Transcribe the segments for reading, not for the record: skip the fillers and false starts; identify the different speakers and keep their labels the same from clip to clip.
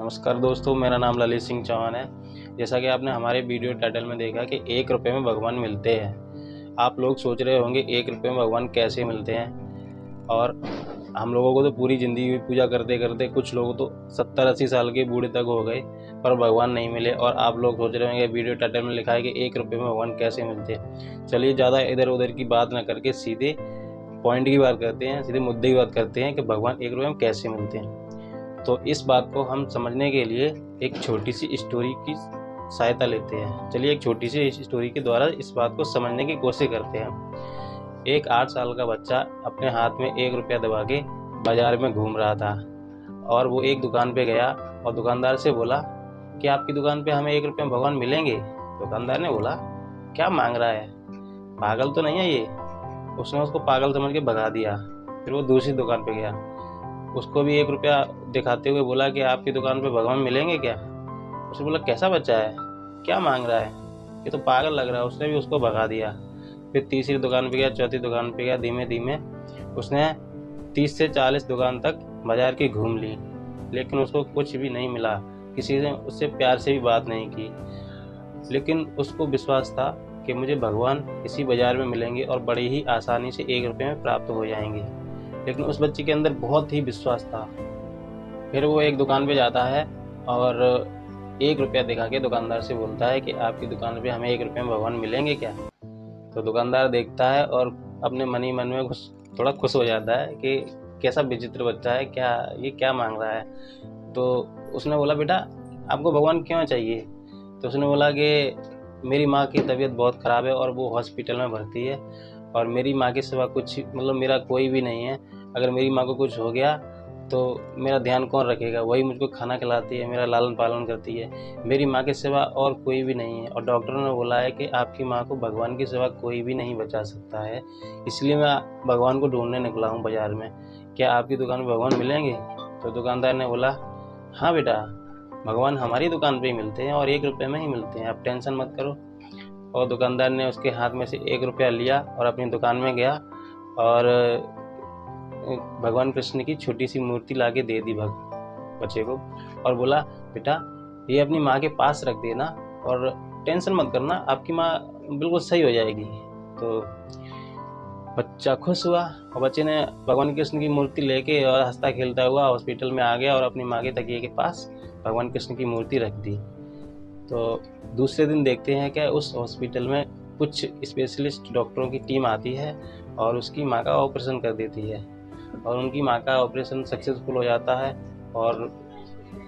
Speaker 1: नमस्कार दोस्तों, मेरा नाम ललित सिंह चौहान है। जैसा कि आपने हमारे वीडियो टाइटल में देखा कि 1 रुपये में भगवान मिलते हैं। आप लोग सोच रहे होंगे 1 रुपये में भगवान कैसे मिलते हैं। और हम लोगों को तो पूरी ज़िंदगी पूजा करते करते कुछ लोग तो 70-80 साल के बूढ़े तक हो गए पर भगवान नहीं मिले। और आप लोग सोच रहे होंगे वीडियो टाइटल में लिखा है कि 1 रुपये में भगवान कैसे मिलते हैं। चलिए ज़्यादा इधर उधर की बात ना करके सीधे पॉइंट की बात करते हैं, सीधे मुद्दे की बात करते हैं कि भगवान 1 रुपये में कैसे मिलते हैं। तो इस बात को हम समझने के लिए एक छोटी सी स्टोरी की सहायता लेते हैं। चलिए एक छोटी सी स्टोरी के द्वारा इस बात को समझने की कोशिश करते हैं। एक 8 साल का बच्चा अपने हाथ में 1 रुपया दबा के बाजार में घूम रहा था और वो एक दुकान पे गया और दुकानदार से बोला कि आपकी दुकान पे हमें 1 रुपये में भगवान मिलेंगे। दुकानदार ने बोला, क्या मांग रहा है, पागल तो नहीं है ये। उसने उसको पागल समझ के भगा दिया। फिर वो दूसरी दुकान पे गया, उसको भी 1 रुपया दिखाते हुए बोला कि आपकी दुकान पे भगवान मिलेंगे क्या। उसने बोला, कैसा बच्चा है, क्या मांग रहा है, ये तो पागल लग रहा है। उसने भी उसको भगा दिया। फिर तीसरी दुकान पे गया, चौथी दुकान पे गया। धीमे धीमे उसने 30 से 40 दुकान तक बाजार की घूम ली, लेकिन उसको कुछ भी नहीं मिला। किसी ने उससे प्यार से भी बात नहीं की, लेकिन उसको विश्वास था कि मुझे भगवान इसी बाजार में मिलेंगे और बड़ी ही आसानी से 1 रुपये में प्राप्त हो जाएंगे। लेकिन उस बच्चे के अंदर बहुत ही विश्वास था। फिर वो एक दुकान पे जाता है और 1 रुपया दिखा के दुकानदार से बोलता है कि आपकी दुकान पे हमें 1 रुपये में भगवान मिलेंगे क्या। तो दुकानदार देखता है और अपने मन ही मन में थोड़ा खुश हो जाता है कि कैसा विचित्र बच्चा है, ये क्या मांग रहा है। तो उसने बोला, बेटा आपको भगवान क्यों चाहिए। तो उसने बोला कि मेरी माँ की तबीयत बहुत ख़राब है और वो हॉस्पिटल में भर्ती है और मेरी माँ के सिवा मेरा कोई भी नहीं है। अगर मेरी माँ को कुछ हो गया तो मेरा ध्यान कौन रखेगा, वही मुझको खाना खिलाती है, मेरा लालन पालन करती है। मेरी माँ के सिवा और कोई भी नहीं है और डॉक्टरों ने बोला है कि आपकी माँ को भगवान के सिवा कोई भी नहीं बचा सकता है। इसलिए मैं भगवान को ढूंढने निकला हूँ बाज़ार में। क्या आपकी दुकान में भगवान मिलेंगे। तो दुकानदार ने बोला, हाँ बेटा, भगवान हमारी दुकान पे ही मिलते हैं और 1 रुपये में ही मिलते हैं, आप टेंशन मत करो। और दुकानदार ने उसके हाथ में से 1 रुपया लिया और अपनी दुकान में गया और भगवान कृष्ण की छोटी सी मूर्ति लाके दे दी बच्चे को और बोला, बेटा ये अपनी माँ के पास रख देना और टेंशन मत करना, आपकी माँ बिल्कुल सही हो जाएगी। तो बच्चा खुश हुआ और बच्चे ने भगवान कृष्ण की मूर्ति लेके और हंसता खेलता हुआ हॉस्पिटल में आ गया और अपनी माँ के तकिए के पास भगवान कृष्ण की मूर्ति रख दी। तो दूसरे दिन देखते हैं कि उस हॉस्पिटल में कुछ स्पेशलिस्ट डॉक्टरों की टीम आती है और उसकी माँ का ऑपरेशन कर देती है और उनकी माँ का ऑपरेशन सक्सेसफुल हो जाता है और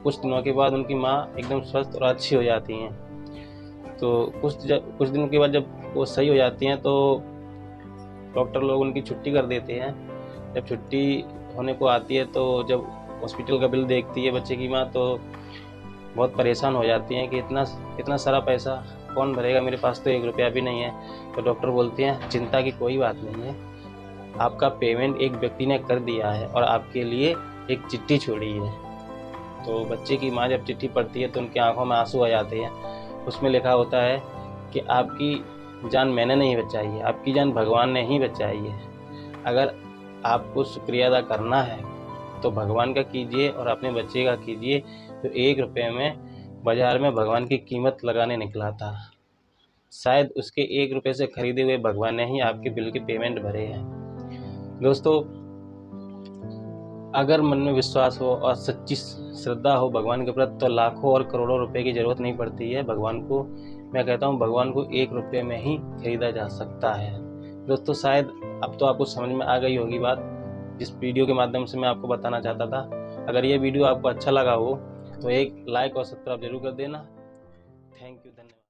Speaker 1: कुछ दिनों के बाद उनकी माँ एकदम स्वस्थ और अच्छी हो जाती हैं। तो कुछ दिनों के बाद जब वो सही हो जाती हैं तो डॉक्टर लोग उनकी छुट्टी कर देते हैं। जब छुट्टी होने को आती है तो जब हॉस्पिटल का बिल देखती है बच्चे की माँ तो बहुत परेशान हो जाती हैं कि इतना सारा पैसा कौन भरेगा, मेरे पास तो 1 रुपया भी नहीं है। तो डॉक्टर बोलते हैं, चिंता की कोई बात नहीं है, आपका पेमेंट एक व्यक्ति ने कर दिया है और आपके लिए एक चिट्ठी छोड़ी है। तो बच्चे की माँ जब चिट्ठी पढ़ती है तो उनकी आंखों में आंसू आ जाते हैं। उसमें लिखा होता है कि आपकी जान मैंने नहीं बचाई है, आपकी जान भगवान ने ही बचाई है। अगर आपको शुक्रिया अदा करना है तो भगवान का कीजिए और अपने बच्चे का कीजिए। तो 1 रुपये में बाजार में भगवान की कीमत लगाने निकला था। शायद उसके 1 रुपये से खरीदे हुए भगवान ने ही आपके बिल के पेमेंट भरे हैं। दोस्तों, अगर मन में विश्वास हो और सच्ची श्रद्धा हो भगवान के प्रति तो लाखों और करोड़ों रुपए की ज़रूरत नहीं पड़ती है। भगवान को मैं कहता हूँ, भगवान को 1 रुपये में ही खरीदा जा सकता है। दोस्तों, शायद अब तो आपको समझ में आ गई होगी बात, जिस वीडियो के माध्यम से मैं आपको बताना चाहता था। अगर ये वीडियो आपको अच्छा लगा हो तो एक लाइक और सब्सक्राइब जरूर कर देना।